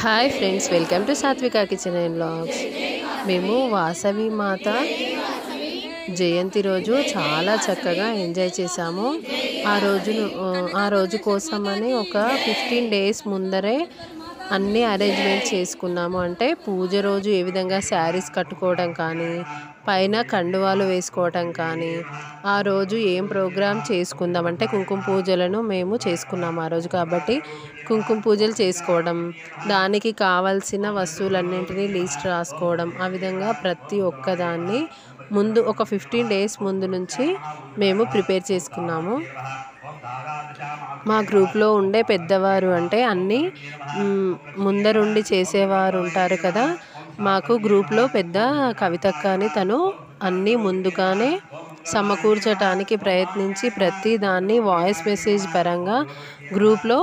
Hi friends, welcome to సాత్విక kitchen and vlogs. మేము వాసవి మాత జయంతి రోజు చాలా చక్కగా ఎంజాయ్ చేసాము. ఆ రోజు కోసమని ఒక 15 days ముందరే అన్నీ అరేంజ్మెంట్ చేసుకున్నాము. అంటే పూజ రోజు ఏ విధంగా శారీస్ కట్టుకోవడం కానీ, పైన కండువాలు వేసుకోవటం కానీ, ఆ రోజు ఏం ప్రోగ్రామ్ చేసుకుందాం అంటే కుంకుమ పూజలను మేము చేసుకున్నాము ఆ రోజు. కాబట్టి కుంకుమ పూజలు చేసుకోవడం, దానికి కావాల్సిన వస్తువులన్నింటినీ లిస్ట్ రాసుకోవడం, ఆ విధంగా ప్రతి ఒక్కదాన్ని ముందు ఒక 15 days ముందు నుంచి మేము ప్రిపేర్ చేసుకున్నాము. మా గ్రూప్లో ఉండే పెద్దవారు అంటే అన్నీ ముందరుండి చేసేవారు ఉంటారు కదా. మాకు గ్రూప్లో పెద్ద కవితక్క అని, తను అన్నీ ముందుగానే సమకూర్చడానికి ప్రయత్నించి ప్రతి దాన్ని వాయిస్ మెసేజ్ పరంగా గ్రూప్లో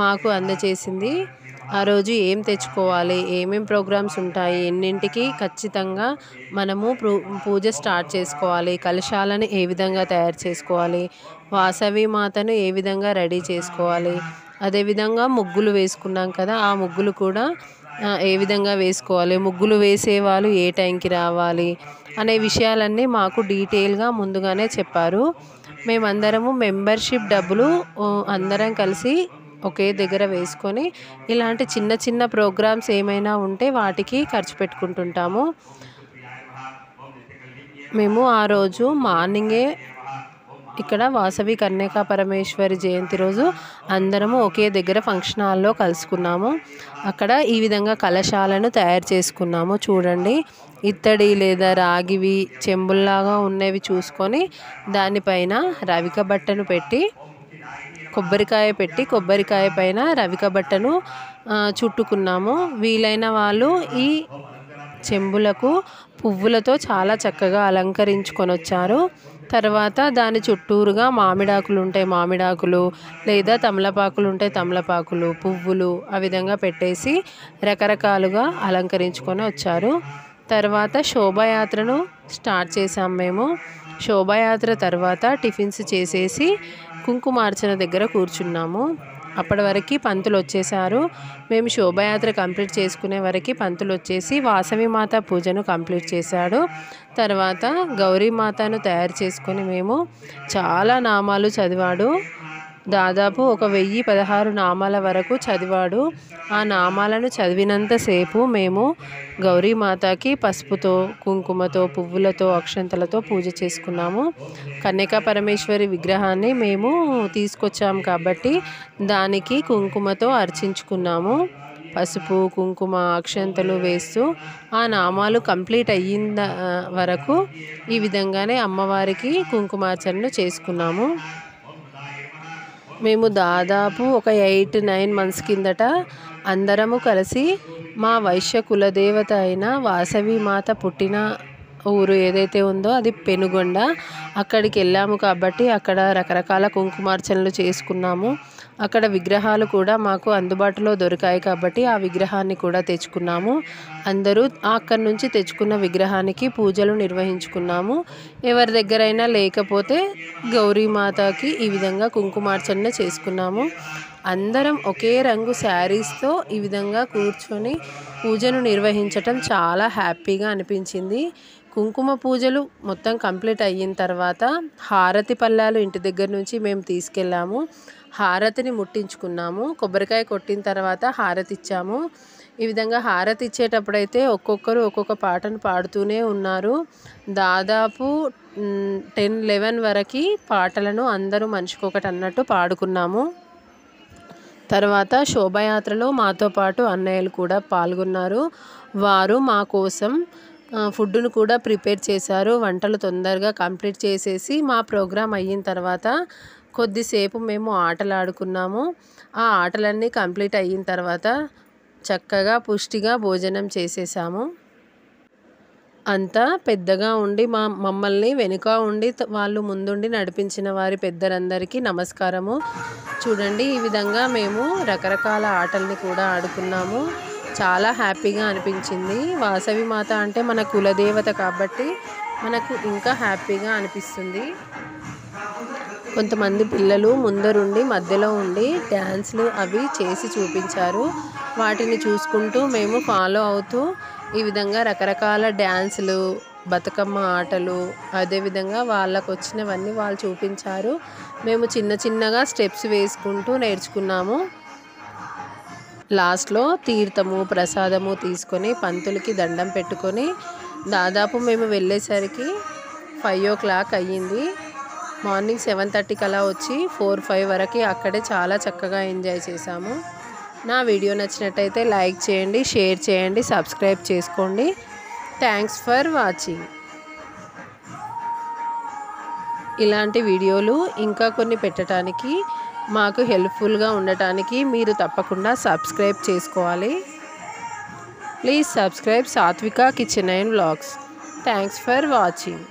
మాకు అందజేసింది. ఆ రోజు ఏం తెచ్చుకోవాలి, ఏమేం ప్రోగ్రామ్స్ ఉంటాయి, ఎన్నింటికి ఖచ్చితంగా మనము పూజ స్టార్ట్ చేసుకోవాలి, కలశాలను ఏ విధంగా తయారు చేసుకోవాలి, వాసవి మాతను ఏ విధంగా రెడీ చేసుకోవాలి, అదేవిధంగా ముగ్గులు వేసుకున్నాం కదా, ఆ ముగ్గులు కూడా ఏ విధంగా వేసుకోవాలి, ముగ్గులు వేసేవాళ్ళు ఏ టైంకి రావాలి అనే విషయాలన్నీ మాకు డీటెయిల్గా ముందుగానే చెప్పారు. మేమందరము మెంబర్షిప్ డబ్బులు అందరం కలిసి ఒకే దగ్గర వేసుకొని ఇలాంటి చిన్న చిన్న ప్రోగ్రామ్స్ ఏమైనా ఉంటే వాటికి ఖర్చు పెట్టుకుంటుంటాము. మేము ఆ రోజు మార్నింగే ఇక్కడ వాసవి కన్యకా పరమేశ్వరి జయంతి రోజు అందరము ఒకే దగ్గర ఫంక్షన్ హాల్లో కలుసుకున్నాము. అక్కడ ఈ విధంగా కలశాలను తయారు చేసుకున్నాము. చూడండి, ఇత్తడి లేదా రాగివి చెంబుల్లాగా ఉన్నవి చూసుకొని దానిపైన రవిక బట్టను పెట్టి కొబ్బరికాయ పైన రవిక బట్టను చుట్టుకున్నాము. వీలైన వాళ్ళు ఈ చెంబులకు పువ్వులతో చాలా చక్కగా అలంకరించుకొని వచ్చారు. తర్వాత దాని చుట్టూరుగా మామిడాకులు ఉంటే మామిడాకులు, లేదా తమలపాకులు ఉంటే తమలపాకులు, పువ్వులు ఆ విధంగా పెట్టేసి రకరకాలుగా అలంకరించుకొని వచ్చారు. తర్వాత శోభాయాత్రను స్టార్ట్ చేసాం మేము. శోభాయాత్ర తర్వాత టిఫిన్స్ చేసేసి కుంకుమార్చన దగ్గర కూర్చున్నాము. అప్పటి వరకు పంతులు వచ్చేసారు. మేము శోభాయాత్ర కంప్లీట్ చేసుకునే వరకు పంతులు వచ్చేసి వాసవి మాత పూజను కంప్లీట్ చేశాడు. తర్వాత గౌరీమాతను తయారు చేసుకొని మేము చాలా నామాలు చదివాడు. దాదాపు ఒక 1016 నామాల వరకు చదివాడు. ఆ నామాలను చదివినంతసేపు మేము గౌరీమాతకి పసుపుతో, కుంకుమతో, పువ్వులతో, అక్షంతలతో పూజ చేసుకున్నాము. కన్యకా పరమేశ్వరి విగ్రహాన్ని మేము తీసుకొచ్చాము కాబట్టి దానికి కుంకుమతో అర్చించుకున్నాము. పసుపు, కుంకుమ, అక్షంతలు వేస్తూ ఆ నామాలు కంప్లీట్ అయ్యింద వరకు ఈ విధంగానే అమ్మవారికి కుంకుమార్చనను చేసుకున్నాము. మేము దాదాపు ఒక 8-9 months కిందట అందరము కలిసి మా వైశ్య కులదేవత అయిన వాసవి మాత పుట్టిన ఊరు ఏదైతే ఉందో అది పెనుగొండ, అక్కడికి వెళ్ళాము. కాబట్టి అక్కడ రకరకాల కుంకుమార్చనలు చేసుకున్నాము. అక్కడ విగ్రహాలు కూడా మాకు అందుబాటులో దొరికాయి కాబట్టి ఆ విగ్రహాన్ని కూడా తెచ్చుకున్నాము. అందరూ అక్కడి నుంచి తెచ్చుకున్న విగ్రహానికి పూజలు నిర్వహించుకున్నాము. ఎవరి దగ్గరైనా లేకపోతే గౌరీమాతకి ఈ విధంగా కుంకుమార్చన చేసుకున్నాము. అందరం ఒకే రంగు శారీస్తో ఈ విధంగా కూర్చొని పూజను నిర్వహించటం చాలా హ్యాపీగా అనిపించింది. కుంకుమ పూజలు మొత్తం కంప్లీట్ అయిన తర్వాత హారతి పళ్ళాలు ఇంటి దగ్గర నుంచి మేము తీసుకెళ్ళాము. హారతిని ముట్టించుకున్నాము. కొబ్బరికాయ కొట్టిన తర్వాత హారతి ఇచ్చాము. ఈ విధంగా హారతి ఇచ్చేటప్పుడైతే ఒక్కొక్కరు ఒక్కొక్క పాటను పాడుతూనే ఉన్నారు. దాదాపు 10-11 వరకు పాటలను అందరూ మనిషికొకటి అన్నట్టు పాడుకున్నాము. తర్వాత శోభాయాత్రలో మాతో పాటు అన్నయ్యలు కూడా పాల్గొన్నారు. వారు మా కోసం ఫుడ్ను కూడా ప్రిపేర్ చేశారు. వంటలు తొందరగా కంప్లీట్ చేసేసి మా ప్రోగ్రాం అయిన తర్వాత కొద్దిసేపు మేము ఆటలు ఆడుకున్నాము. ఆ ఆటలన్నీ కంప్లీట్ అయిన తర్వాత చక్కగా పుష్టిగా భోజనం చేసేసాము. అంతా పెద్దగా ఉండి మమ్మల్ని వెనుక ఉండి వాళ్ళు ముందుండి నడిపించిన వారి పెద్దలందరికీ నమస్కారము. చూడండి, ఈ విధంగా మేము రకరకాల ఆటల్ని కూడా ఆడుకున్నాము. చాలా హ్యాపీగా అనిపించింది. వాసవి మాత అంటే మన కులదేవత కాబట్టి మనకు ఇంకా హ్యాపీగా అనిపిస్తుంది. కొంతమంది పిల్లలు ముందరుండి మధ్యలో ఉండి డ్యాన్స్లు అవి చేసి చూపించారు. వాటిని చూసుకుంటూ మేము ఫాలో అవుతూ ఈ విధంగా రకరకాల డ్యాన్సులు, బతుకమ్మ ఆటలు, అదేవిధంగా వాళ్ళకు వచ్చినవన్నీ వాళ్ళు చూపించారు. మేము చిన్న చిన్నగా స్టెప్స్ వేసుకుంటూ నేర్చుకున్నాము. లాస్ట్లో తీర్థము, ప్రసాదము తీసుకొని పంతులకి దండం పెట్టుకొని దాదాపు మేము వెళ్ళేసరికి 5 o'clock అయ్యింది. మార్నింగ్ 7:30కి అలా వచ్చి 4-5 వరకు అక్కడే చాలా చక్కగా ఎంజాయ్ చేశాము. నా వీడియో నచ్చినట్టయితే లైక్ చేయండి, షేర్ చేయండి, సబ్స్క్రైబ్ చేసుకోండి. Thanks for watching. ఇలాంటి వీడియోలు ఇంకా కొన్ని పెట్టడానికి మాకు హెల్ప్ఫుల్గా ఉండటానికి మీరు తప్పకుండా సబ్స్క్రైబ్ చేసుకోవాలి. ప్లీజ్ సబ్స్క్రైబ్ సాత్విక kitchen and vlogs. Thanks for watching.